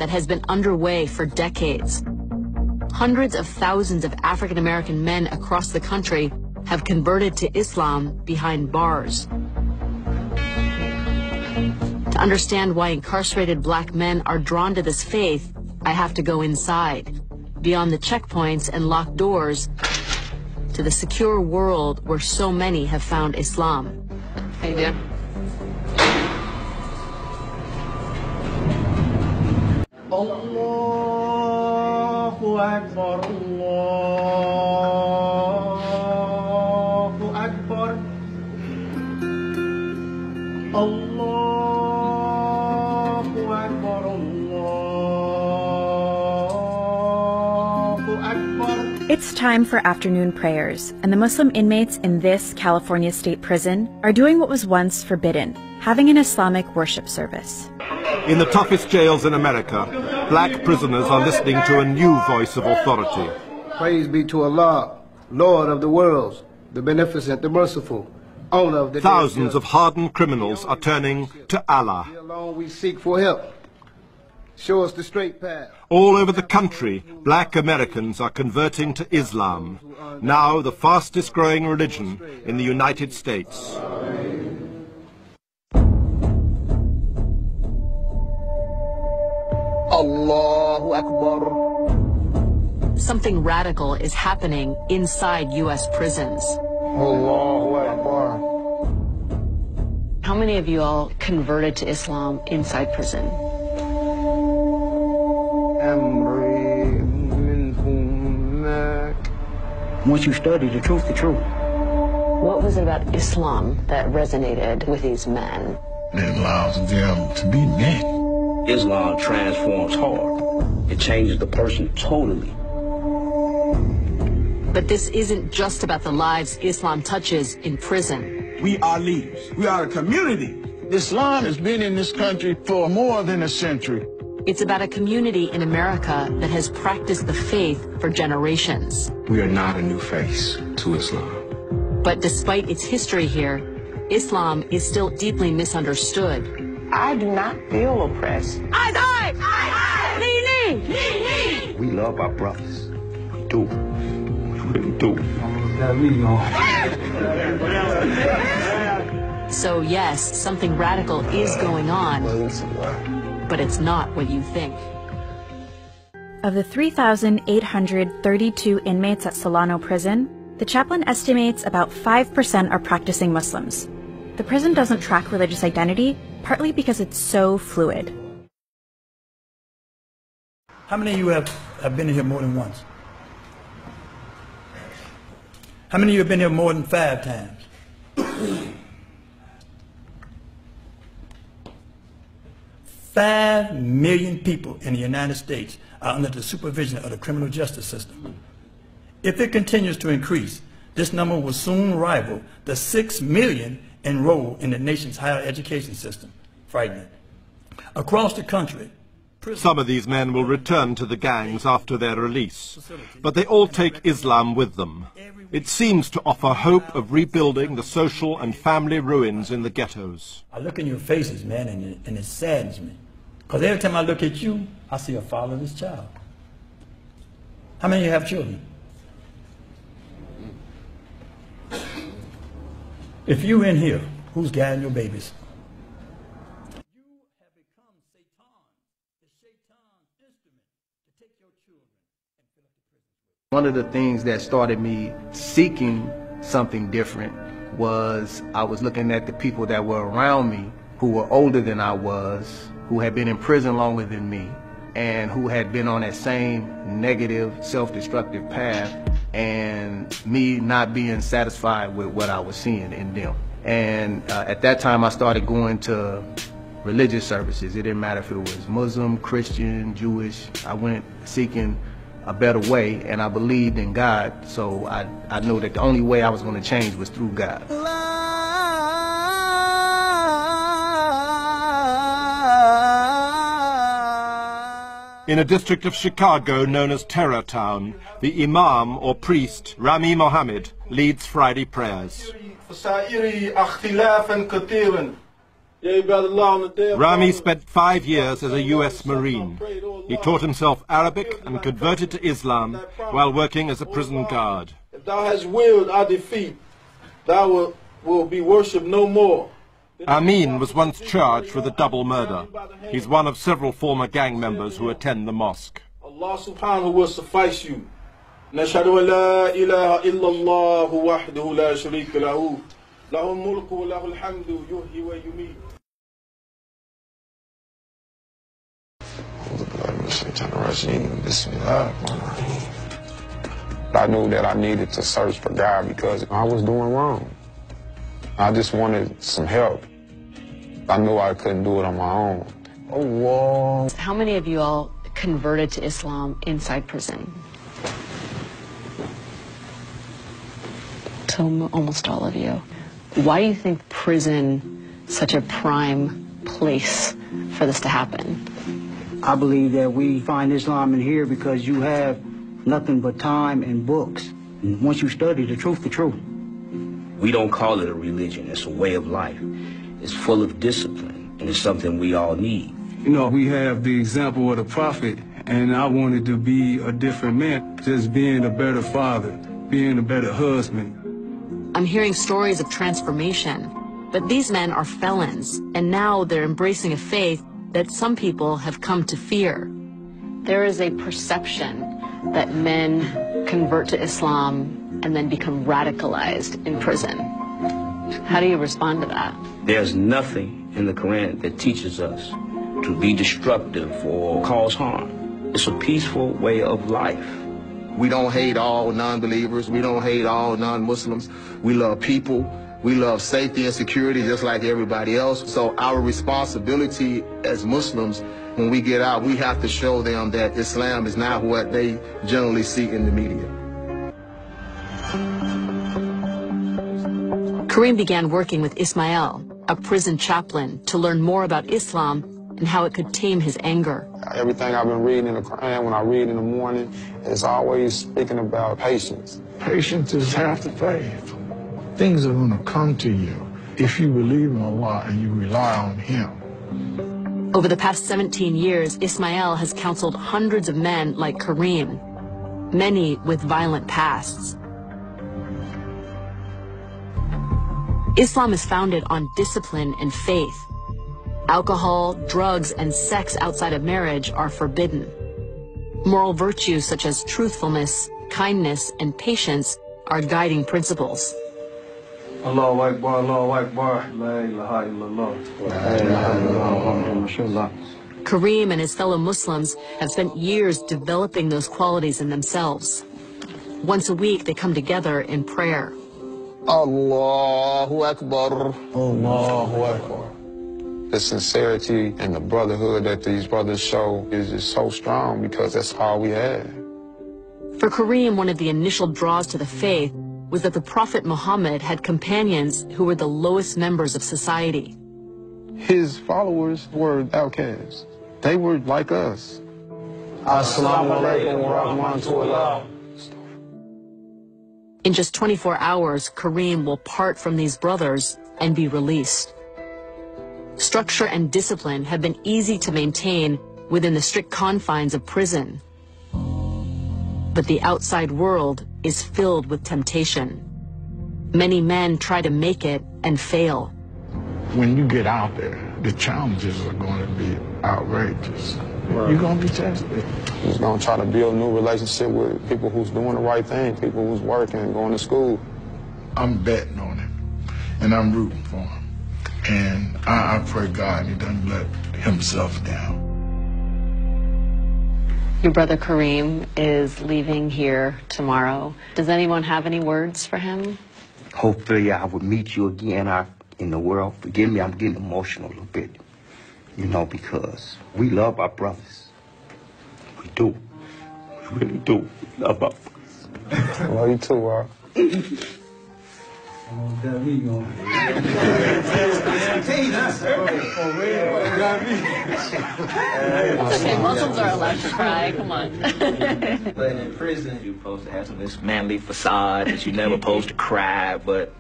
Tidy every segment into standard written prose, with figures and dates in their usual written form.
that has been underway for decades. Hundreds of thousands of African American men across the country have converted to Islam behind bars. To understand why incarcerated black men are drawn to this faith, I have to go inside, beyond the checkpoints and locked doors, to the secure world where so many have found Islam. How you doing? Allahu Akbar, Allahu Akbar, Allahu Akbar, Allahu Akbar. It's time for afternoon prayers, and the Muslim inmates in this California state prison are doing what was once forbidden, having an Islamic worship service. In the toughest jails in America, black prisoners are listening to a new voice of authority. Praise be to Allah, Lord of the worlds, the beneficent, the merciful, owner of the Thousands of hardened criminals are turning to Allah. Alone we seek for help. Show us the straight path. All over the country, black Americans are converting to Islam, now the fastest growing religion in the United States. Allahu Akbar. Something radical is happening inside U.S. prisons. Allahu Akbar. How many of you all converted to Islam inside prison? Once you study the truth, What was it about Islam that resonated with these men? It allows them to be men. Islam transforms heart. It changes the person totally. But this isn't just about the lives Islam touches in prison. We are leaders. We are a community. Islam has been in this country for more than a century. It's about a community in America that has practiced the faith for generations. We are not a new face to Islam. But despite its history here, Islam is still deeply misunderstood. I do not feel oppressed. We love our brothers. We do. We really do. So yes, something radical is going on, but it's not what you think. Of the 3,832 inmates at Solano Prison, the chaplain estimates about 5% are practicing Muslims. The prison doesn't track religious identity, partly because it's so fluid. How many of you have been in here more than once? How many of you have been here more than 5 times? 5 million people in the United States are under the supervision of the criminal justice system. If it continues to increase, this number will soon rival the 6 million enrolled in the nation's higher education system. Frightening. Across the country, some of these men will return to the gangs after their release, but they all take Islam with them. It seems to offer hope of rebuilding the social and family ruins in the ghettos. I look in your faces, man, and it saddens me. Because every time I look at you, I see a fatherless child. How many of you have children? If you in here, who's guiding your babies? One of the things that started me seeking something different was I was looking at the people that were around me who were older than I was, who had been in prison longer than me, and who had been on that same negative, self-destructive path, and me not being satisfied with what I was seeing in them. And at that time I started going to religious services. It didn't matter if it was Muslim, Christian, Jewish. I went seeking a better way, and I believed in God, so I knew that the only way I was going to change was through God. In a district of Chicago known as Terror Town, the Imam or priest, Rami Mohammed, leads Friday prayers. Rami spent 5 years as a U.S. Marine. He taught himself Arabic and converted to Islam while working as a prison guard. If thou hast willed our defeat, thou will be worshipped no more. Amin was once charged with a double murder. He's one of several former gang members who attend the mosque. Allah subhanahu will suffice you. Nashhadu an la ilaha illallah wahdahu la sharika lahu. Lahul mulku wa lahul hamdu yuhyi wa yumeet. I knew that I needed to search for God because I was doing wrong. I just wanted some help. I knew I couldn't do it on my own. Oh, wow. How many of you all converted to Islam inside prison? So almost all of you. Why do you think prison is such a prime place for this to happen? I believe that we find Islam in here because you have nothing but time and books. And once you study the truth. We don't call it a religion, it's a way of life. It's full of discipline, and it's something we all need. You know, we have the example of the prophet, and I wanted to be a different man, just being a better father, being a better husband. I'm hearing stories of transformation, but these men are felons, and now they're embracing a faith that some people have come to fear. There is a perception that men convert to Islam and then become radicalized in prison. How do you respond to that? There's nothing in the Quran that teaches us to be destructive or cause harm. It's a peaceful way of life. We don't hate all non-believers. We don't hate all non-Muslims. We love people. We love safety and security just like everybody else. So our responsibility as Muslims, when we get out, we have to show them that Islam is not what they generally see in the media. Kareem began working with Ismail, a prison chaplain, to learn more about Islam and how it could tame his anger. Everything I've been reading in the Quran, when I read in the morning, is always speaking about patience. Patience is half the faith. Things are going to come to you if you believe in Allah and you rely on Him. Over the past 17 years, Ismail has counseled hundreds of men like Kareem, many with violent pasts. Islam is founded on discipline and faith. Alcohol, drugs, and sex outside of marriage are forbidden. Moral virtues such as truthfulness, kindness, and patience are guiding principles. Allahu Akbar, Allahu Akbar, la ilaha illallah. La ilaha illallah. Kareem and his fellow Muslims have spent years developing those qualities in themselves. Once a week, they come together in prayer. Allahu Akbar. Allahu Akbar. The sincerity and the brotherhood that these brothers show is just so strong because that's all we have. For Kareem, one of the initial draws to the faith was that the Prophet Muhammad had companions who were the lowest members of society. His followers were outcasts. They were like us. Assalamu alaikum wa rahmatullah. In just 24 hours, Kareem will part from these brothers and be released. Structure and discipline have been easy to maintain within the strict confines of prison. But the outside world is filled with temptation. Many men try to make it and fail. When you get out there, the challenges are going to be outrageous. Right. You're going to be tested. He's going to try to build a new relationship with people who's doing the right thing, people who's working and going to school. I'm betting on him, and I'm rooting for him. And I pray God he doesn't let himself down. Your brother Kareem is leaving here tomorrow. Does anyone have any words for him? Hopefully I will meet you again out in the world. Forgive me, I'm getting emotional a little bit. You know, because we love our brothers. We do. We really do. We love our brothers. Love you too, Rob. Okay, Muslims are allowed to cry, come on. But in prison, you're supposed to have this manly facade that you're never supposed to cry, but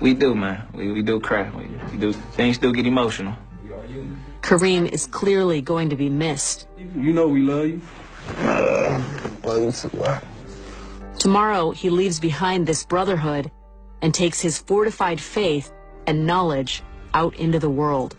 We do, man. We do cry. We do. Things still get emotional. Kareem is clearly going to be missed. You know we love you. Love you too. Tomorrow, he leaves behind this brotherhood and takes his fortified faith and knowledge out into the world.